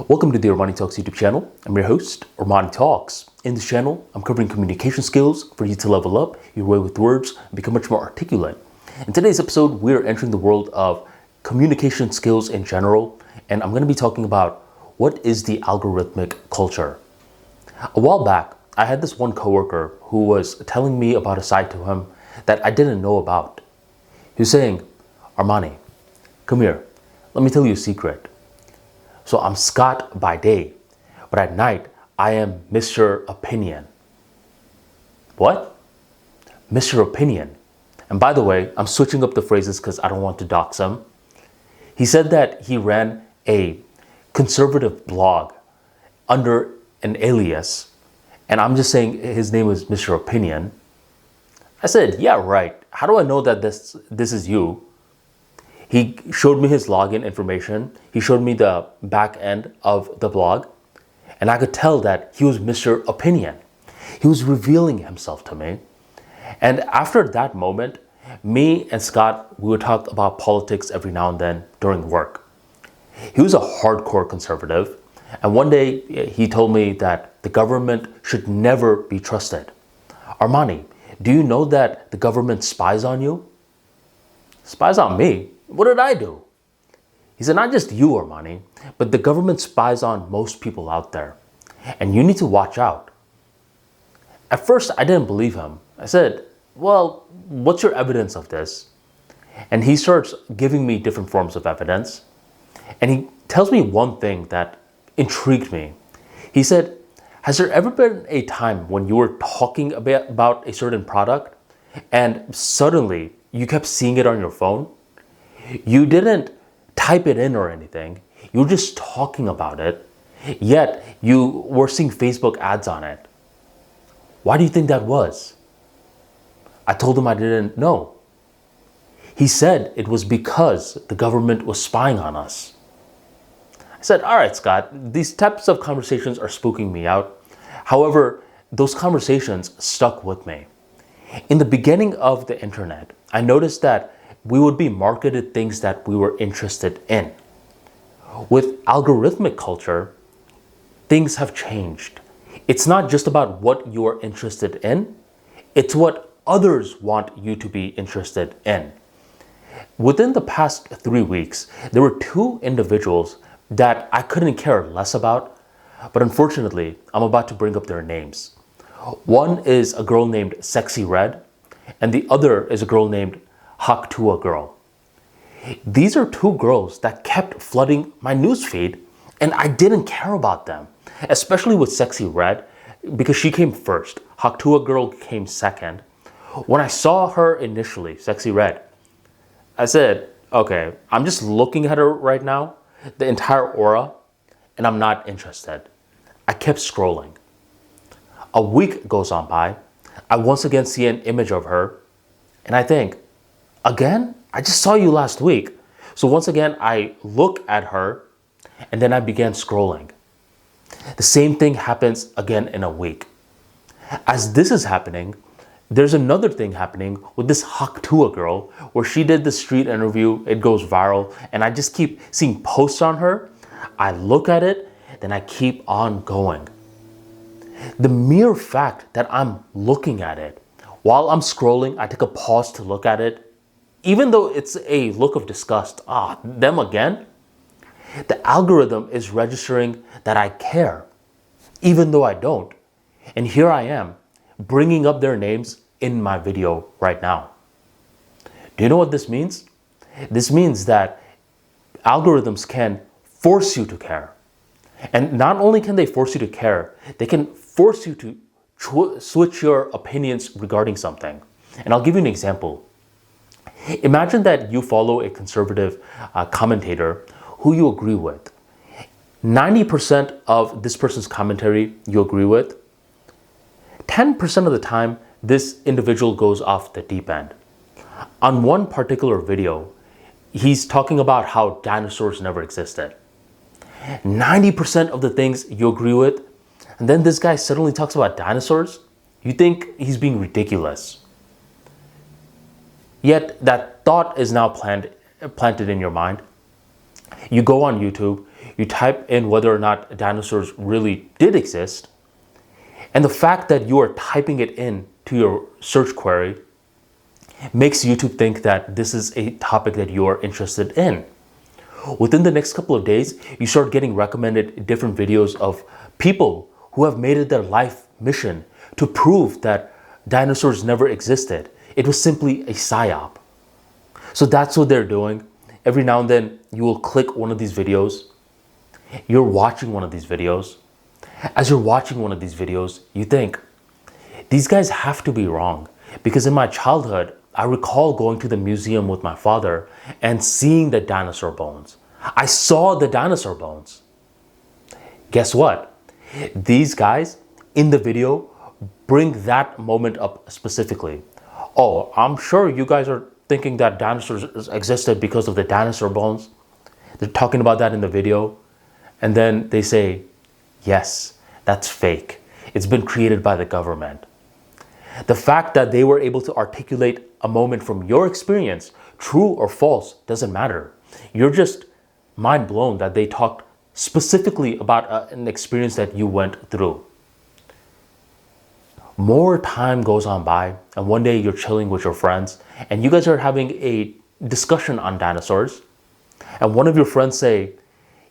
Welcome to the ArmaniTalks YouTube channel. I'm your host, ArmaniTalks. In this channel, I'm covering communication skills for you to level up your way with words and become much more articulate. In today's episode, we're entering the world of communication skills in general, and I'm going to be talking about what is the algorithmic culture. A while back, I had this one coworker who was telling me about a side to him that I didn't know about. He was saying, Armani, come here, let me tell you a secret. So I'm Scott by day, but at night, I am Mr. Opinion. What? Mr. Opinion. And by the way, I'm switching up the phrases because I don't want to dox him. He said that he ran a conservative blog under an alias, and I'm just saying his name was Mr. Opinion. I said, yeah, right. How do I know that this is you? He showed me his login information. He showed me the back end of the blog. And I could tell that he was Mr. Opinion. He was revealing himself to me. And after that moment, me and Scott, we would talk about politics every now and then during work. He was a hardcore conservative. And one day he told me that the government should never be trusted. Armani, do you know that the government spies on you? Spies on me? What did I do? He said, not just you, Armani, but the government spies on most people out there. And you need to watch out. At first, I didn't believe him. I said, well, what's your evidence of this? And he starts giving me different forms of evidence. And he tells me one thing that intrigued me. He said, has there ever been a time when you were talking about a certain product and suddenly you kept seeing it on your phone? You didn't type it in or anything. You were just talking about it, yet you were seeing Facebook ads on it. Why do you think that was? I told him I didn't know. He said it was because the government was spying on us. I said, all right, Scott, these types of conversations are spooking me out. However, those conversations stuck with me. In the beginning of the internet, I noticed that we would be marketed things that we were interested in. With algorithmic culture, things have changed. It's not just about what you are interested in, it's what others want you to be interested in. Within the past 3 weeks, there were 2 individuals that I couldn't care less about, but unfortunately, I'm about to bring up their names. One is a girl named Sexxy and the other is a girl named Haktua Girl. These are 2 girls that kept flooding my newsfeed, and I didn't care about them, especially with Sexxy because she came first. Haktua Girl came second. When I saw her initially, Sexxy I said, okay, I'm just looking at her right now, the entire aura, and I'm not interested. I kept scrolling. A week goes on by. I once again see an image of her, and I think, again? I just saw you last week. So once again, I look at her and then I began scrolling. The same thing happens again in a week. As this is happening, there's another thing happening with this Haktua girl where she did the street interview, it goes viral, and I just keep seeing posts on her. I look at it, then I keep on going. The mere fact that I'm looking at it, while I'm scrolling, I take a pause to look at it. Even though it's a look of disgust, them again, the algorithm is registering that I care, even though I don't. And here I am, bringing up their names in my video right now. Do you know what this means? This means that algorithms can force you to care. And not only can they force you to care, they can force you to switch your opinions regarding something. And I'll give you an example. Imagine that you follow a conservative commentator who you agree with. 90% of this person's commentary you agree with. 10% of the time, this individual goes off the deep end. On one particular video, he's talking about how dinosaurs never existed. 90% of the things you agree with, and then this guy suddenly talks about dinosaurs, you think he's being ridiculous. Yet that thought is now planted in your mind. You go on YouTube, you type in whether or not dinosaurs really did exist, and the fact that you are typing it in to your search query makes YouTube think that this is a topic that you are interested in. Within the next couple of days, you start getting recommended different videos of people who have made it their life mission to prove that dinosaurs never existed. It was simply a psyop. So that's what they're doing. Every now and then, you will click one of these videos. You're watching one of these videos. As you're watching one of these videos, you think, these guys have to be wrong. Because in my childhood, I recall going to the museum with my father and seeing the dinosaur bones. I saw the dinosaur bones. Guess what? These guys in the video bring that moment up specifically. Oh, I'm sure you guys are thinking that dinosaurs existed because of the dinosaur bones. They're talking about that in the video. And then they say, yes, that's fake. It's been created by the government. The fact that they were able to articulate a moment from your experience, true or false, doesn't matter. You're just mind blown that they talked specifically about an experience that you went through. More time goes on by, and one day you're chilling with your friends, and you guys are having a discussion on dinosaurs, and one of your friends say,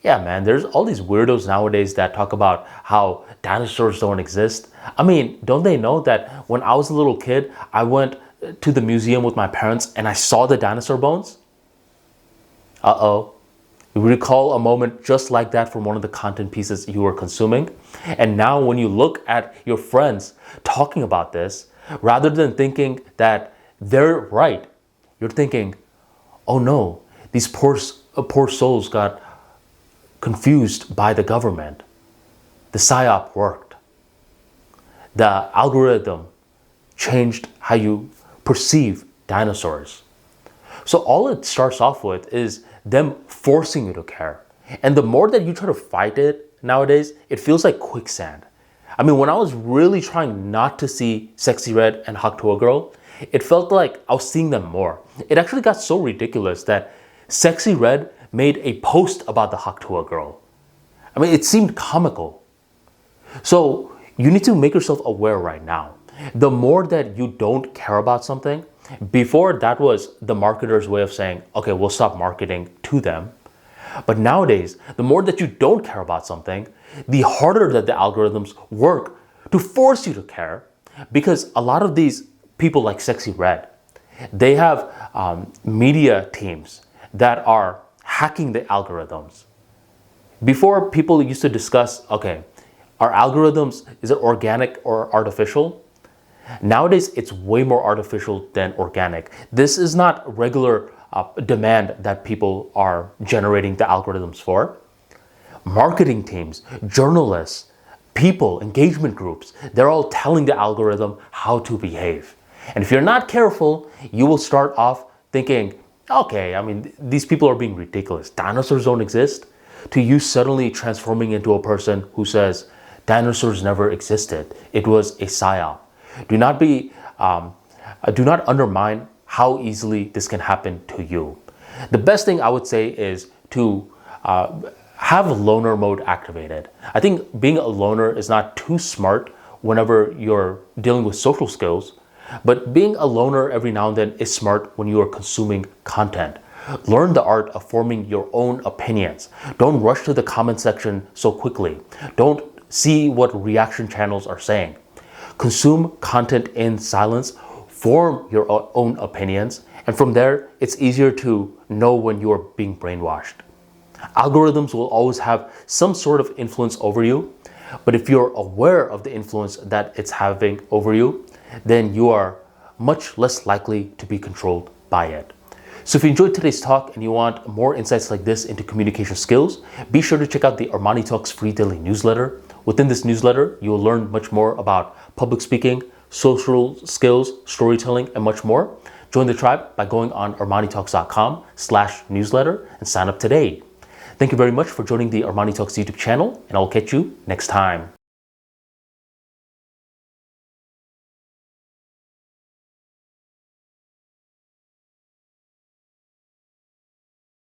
yeah, man, there's all these weirdos nowadays that talk about how dinosaurs don't exist. I mean, don't they know that when I was a little kid, I went to the museum with my parents and I saw the dinosaur bones? Uh-oh. You recall a moment just like that from one of the content pieces you were consuming? And now when you look at your friends talking about this, rather than thinking that they're right, you're thinking, oh no, these poor souls got confused by the government. The psyop worked. The algorithm changed how you perceive dinosaurs. So all it starts off with is them forcing you to care. And the more that you try to fight it nowadays, it feels like quicksand. I mean, when I was really trying not to see Sexxy Red and Hawk to a Girl, it felt like I was seeing them more. It actually got so ridiculous that Sexxy Red made a post about the Hawk to a Girl. I mean, it seemed comical. So you need to make yourself aware right now. The more that you don't care about something, before that was the marketer's way of saying, okay, we'll stop marketing to them. But nowadays, the more that you don't care about something, the harder that the algorithms work to force you to care. Because a lot of these people like Sexxy Red, they have media teams that are hacking the algorithms. Before, people used to discuss, okay, are algorithms, is it organic or artificial? Nowadays, it's way more artificial than organic. This is not regular demand that people are generating the algorithms for. Marketing teams, journalists, people, engagement groups, they're all telling the algorithm how to behave. And if you're not careful, you will start off thinking, okay, I mean, these people are being ridiculous. Dinosaurs don't exist. To you suddenly transforming into a person who says, dinosaurs never existed. It was a psyop. Do not undermine how easily this can happen to you. The best thing I would say is to have loner mode activated. I think being a loner is not too smart whenever you're dealing with social skills, but being a loner every now and then is smart when you are consuming content. Learn the art of forming your own opinions. Don't rush to the comment section so quickly. Don't see what reaction channels are saying. Consume content in silence, form your own opinions, and from there, it's easier to know when you are being brainwashed. Algorithms will always have some sort of influence over you, but if you're aware of the influence that it's having over you, then you are much less likely to be controlled by it. So if you enjoyed today's talk and you want more insights like this into communication skills, be sure to check out the ArmaniTalks free daily newsletter. Within this newsletter, you will learn much more about public speaking, social skills, storytelling, and much more. Join the tribe by going on ArmaniTalks.com/newsletter and sign up today. Thank you very much for joining the ArmaniTalks YouTube channel, and I'll catch you next time.